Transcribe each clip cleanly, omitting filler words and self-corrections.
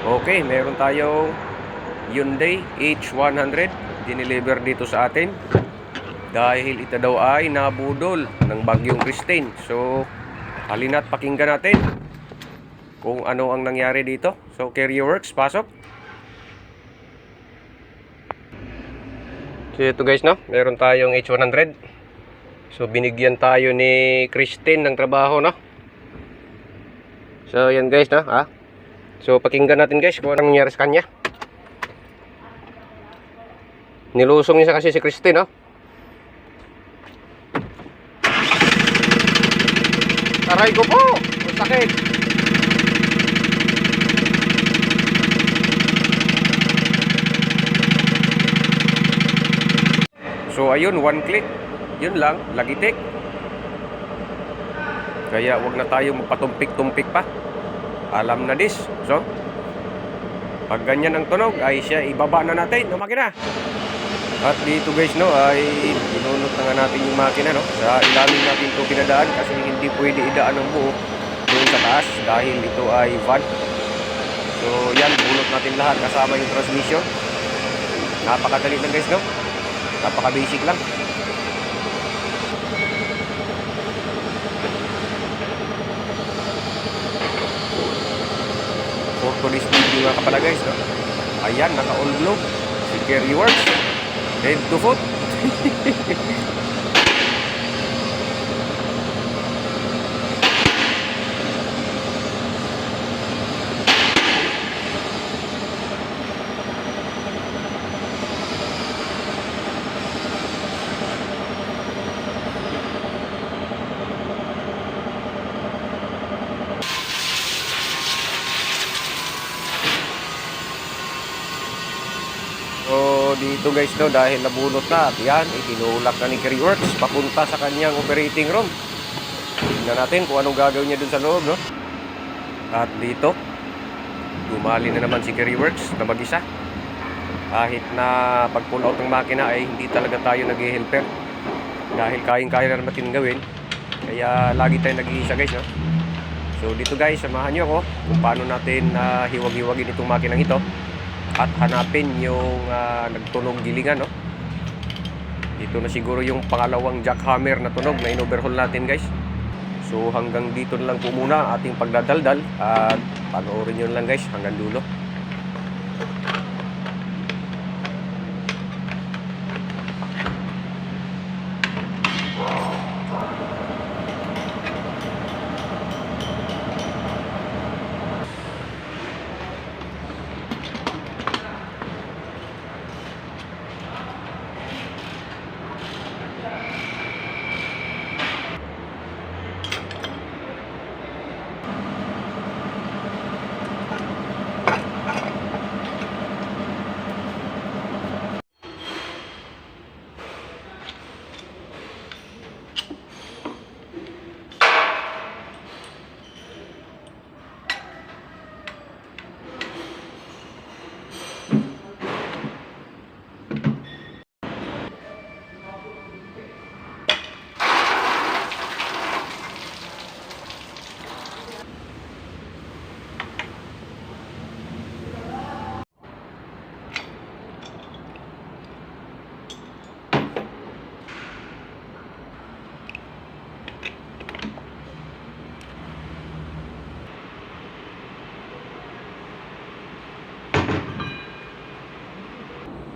Okay, meron tayong Hyundai H100 dineliver dito sa atin dahil ito daw ay nabudol ng bagyong Christine. So, halina't pakinggan natin kung ano ang nangyari dito. So, Carrier Works, pasok. So, ito guys, no? Meron tayong H100. So, binigyan tayo ni Christine ng trabaho, no? So, yan guys, no? So, pakinggan natin guys kung anong nangyari sa kanya. Nilusong niya kasi si Christine, no? Aray ko po! Masakit! So, ayun, one click. Yun lang, lagitik. Kaya wag na tayo magpatumpik-tumpik pa. Alam na this. So, pag ganyan ang tunog, ay siya ibaba na natin ng makina. At dito guys, no, ay binunot na nga natin yung makina, no. Sa ilalim natin ito pinadaan kasi hindi pwede idaan ng buo doon sa taas dahil ito ay van. So, yan, bunot natin lahat kasama yung transmission. Napakadali lang guys, no. Napaka-basic lang. For today's video nga kapala guys, no? Ayan, naka-all blue si Carrier Works, head to foot. So dito guys, no, dahil nabunot na at yan, itinulak na ni Carrier Works papunta sa kanyang operating room. Tingnan natin kung anong gagawin niya dun sa loob, no. At dito dumali na naman si Carrier Works na mag-isa. Kahit na pag pull out ng makina ay hindi talaga tayo nag-helper dahil kayang-kaya na natin gawin. Kaya lagi tayo nag-iisa guys, no. So dito guys, samahan niyo ako kung paano natin hiwag-hiwagin itong makinang ito at hanapin yung nagtunog gilingan, no. Ito na siguro yung pangalawang jackhammer na tunog na in-overhaul natin guys. So hanggang dito na lang po muna ang ating pagdadaldal at panoorin nyo lang guys hanggang dulo.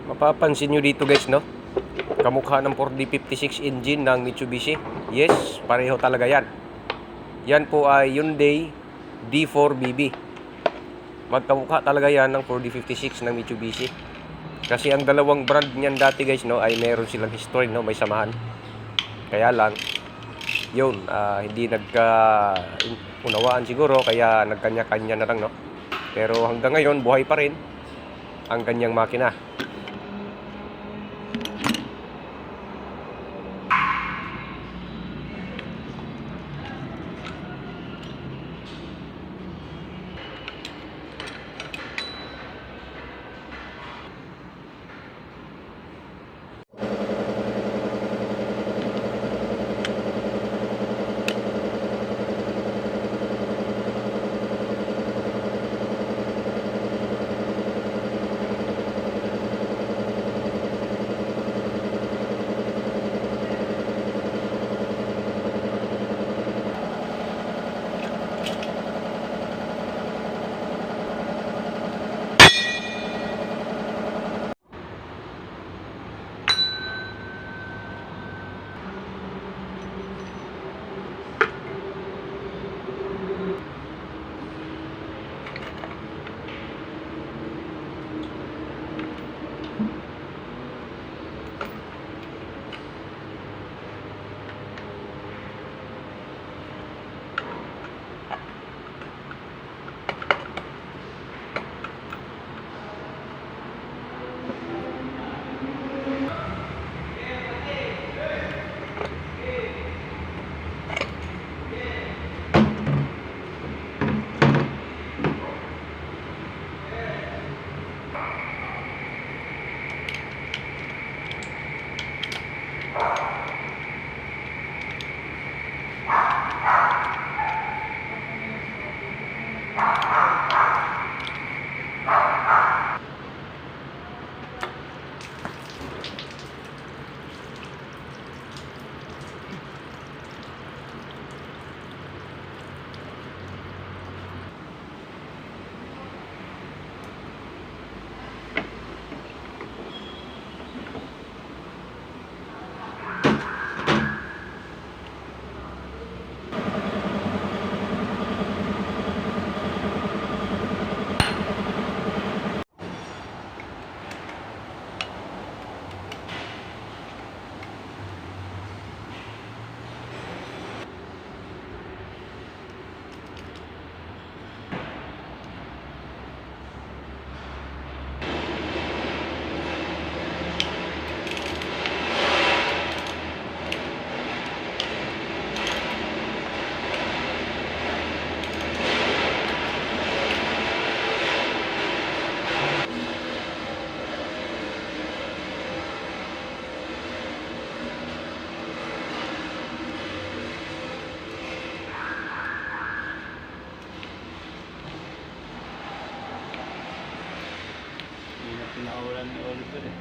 Mapapansin nyo dito guys, no, kamukha ng 4D56 engine ng Mitsubishi. Yes, pareho talaga yan. Yan po ay Hyundai D4BB. Magkamukha talaga yan ng 4D56 ng Mitsubishi. Kasi ang dalawang brand niyan dati guys, no, ay meron silang history, no, may samahan. Kaya lang yun, hindi nagka-unawaan siguro, kaya nagkanya-kanya na lang, no. Pero hanggang ngayon buhay pa rin ang kanyang makina. Pinakawalan ni Oliver eh.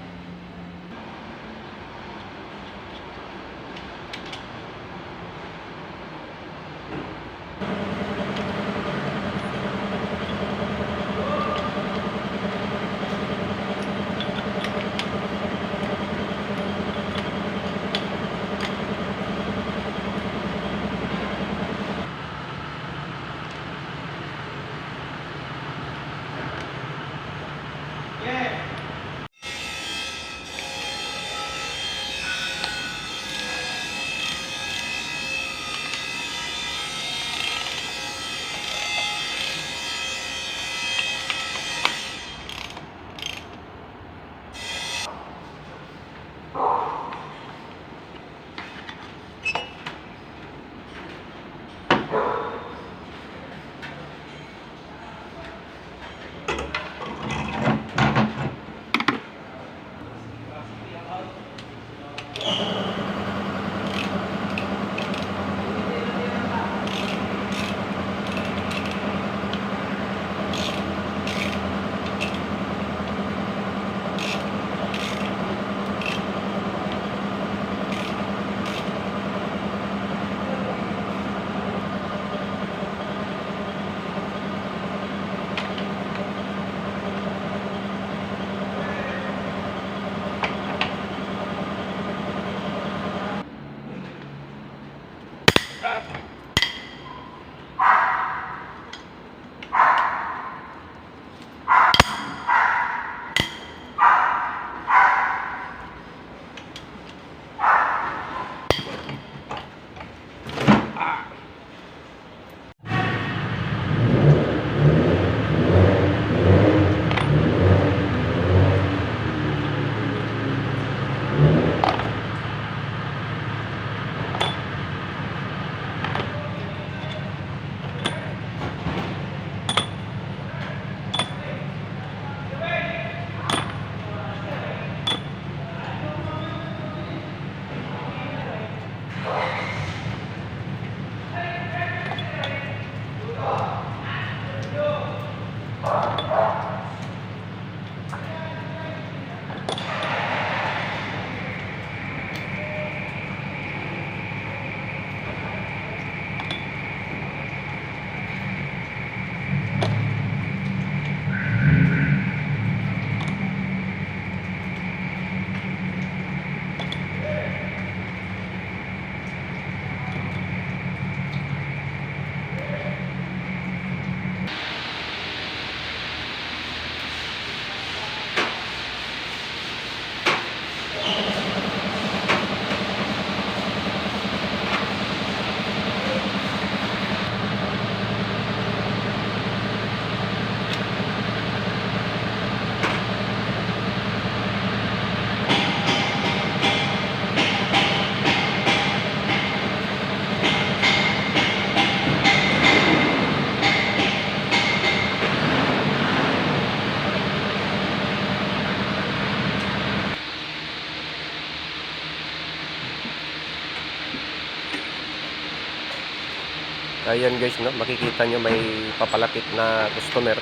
Ayan guys, no, makikita nyo may papalapit na customer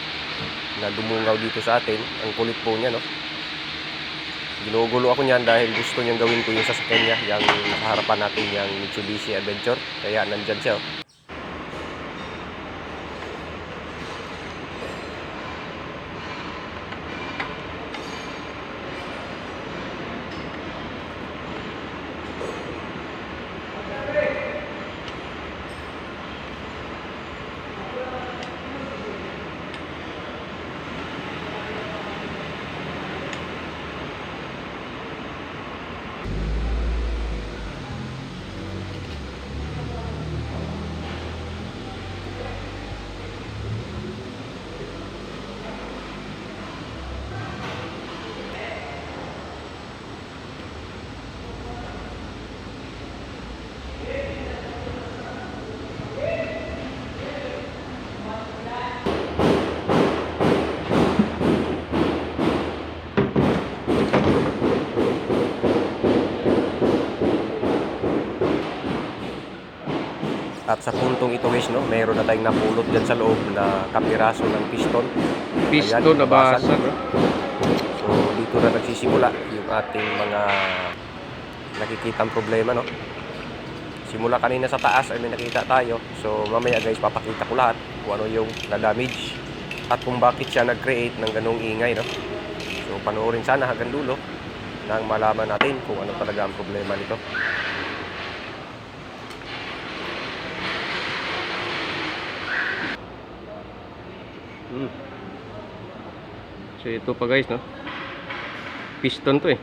na dumungaw dito sa atin. Ang kulit po niya, no. Ginugulo ako niyan dahil gusto niyang gawin ko yung sasakyan niya, yung sa harapan natin, yung Mitsubishi Adventure. Kaya nandyan siya, oh. At sa puntong ito guys, no, mayroon na tayong napulot dyan sa loob na kapiraso ng piston. Piston na basag. So So dito na nagsisimula yung ating mga nakikitang problema, no? Simula kanina sa taas ay may nakita tayo. So mamaya guys, papakita ko lahat kung ano yung na-damage at kung bakit siya nag-create ng ganung ingay, no? So panoorin sana hanggang dulo nang malaman natin kung ano talaga ang problema nito. So ito pa guys, no? Piston to eh.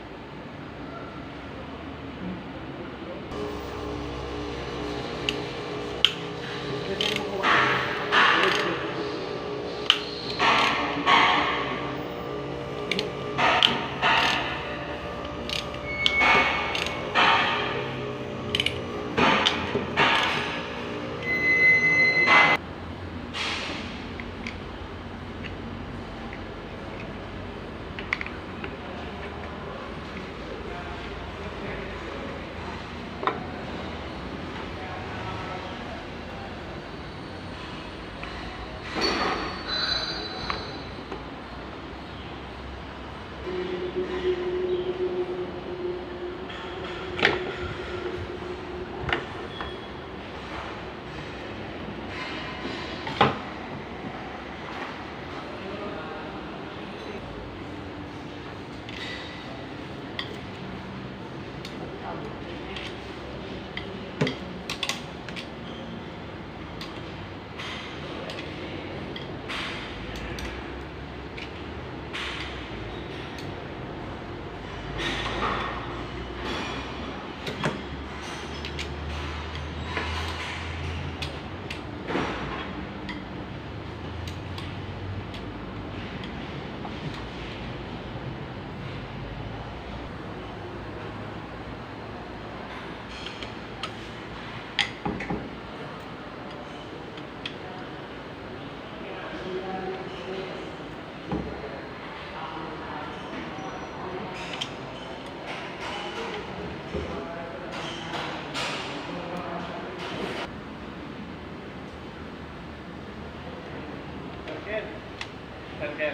Sir,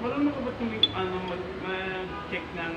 marunong ka ba mag-check ng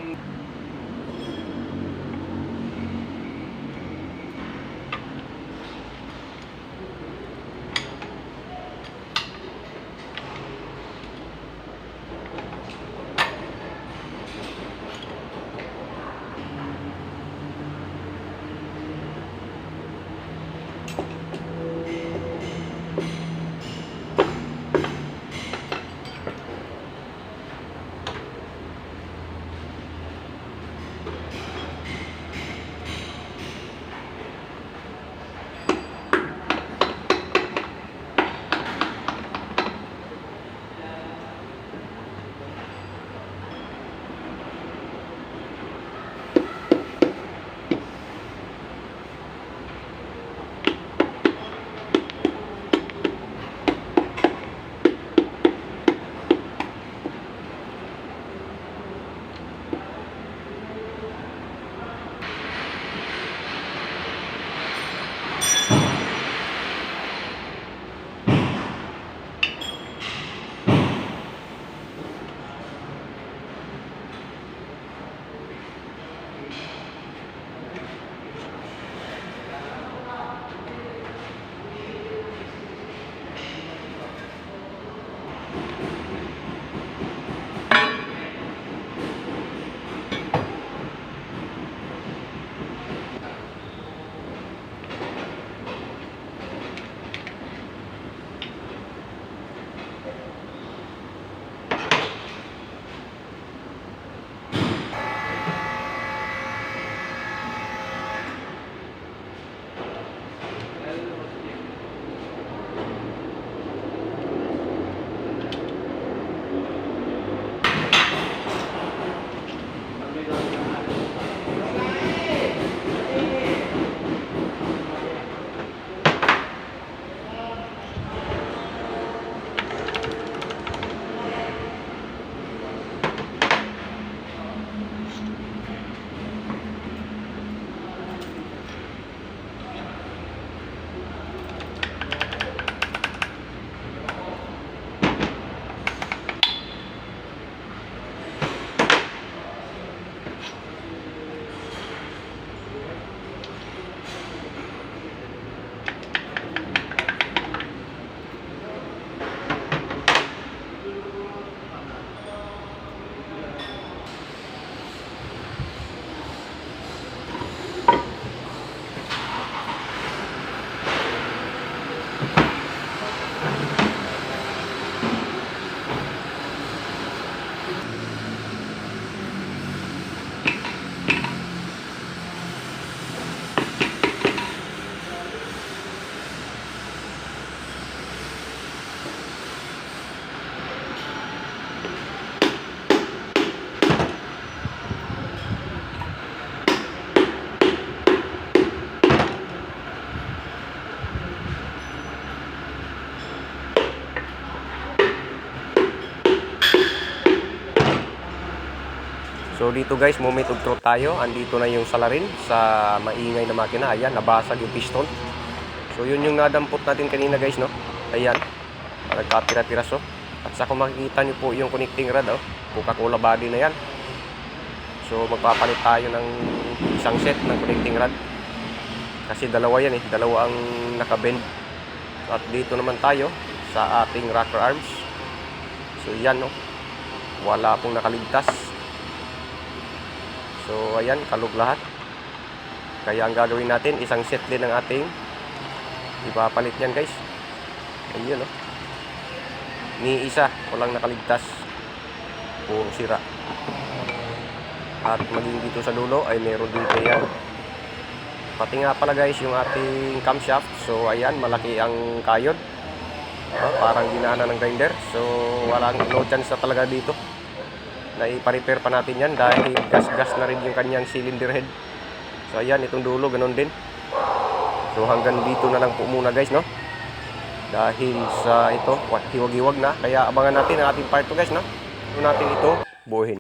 So dito guys, moment of truth tayo. Andito na yung salarin sa maingay na makina. Ayan, nabasag yung piston. So yun yung nadampot natin kanina guys, no? Ayan, nagkatira-tiraso. At sa kung makikita nyo po yung connecting rod, oh, Coca-Cola body na yan. So magpapalit tayo ng isang set ng connecting rod. Kasi dalawa yan eh, dalawa ang nakabend. So, at dito naman tayo sa ating rocker arms. So yan, no? Wala pong nakaligtas. So ayan, kalog lahat. Kaya ang gagawin natin, isang set din ng ating ipapalit yan guys. Ayun, no? Ni isa, walang nakaligtas. Puro sira. At maging dito sa dulo ay meron dito yan. Pati nga pala guys yung ating camshaft. So ayan, malaki ang kayod. Parang ginana ng grinder. So walang no chance na talaga dito na ipa-repair pa natin yan dahil gas-gas na rin yung kanyang cylinder head. So ayan, itong dulo ganun din. So hanggang dito na lang po muna guys, no? Dahil sa ito, hiwag-hiwag na. Kaya abangan natin ang ating part 2 guys, no? Ito natin ito buuhin.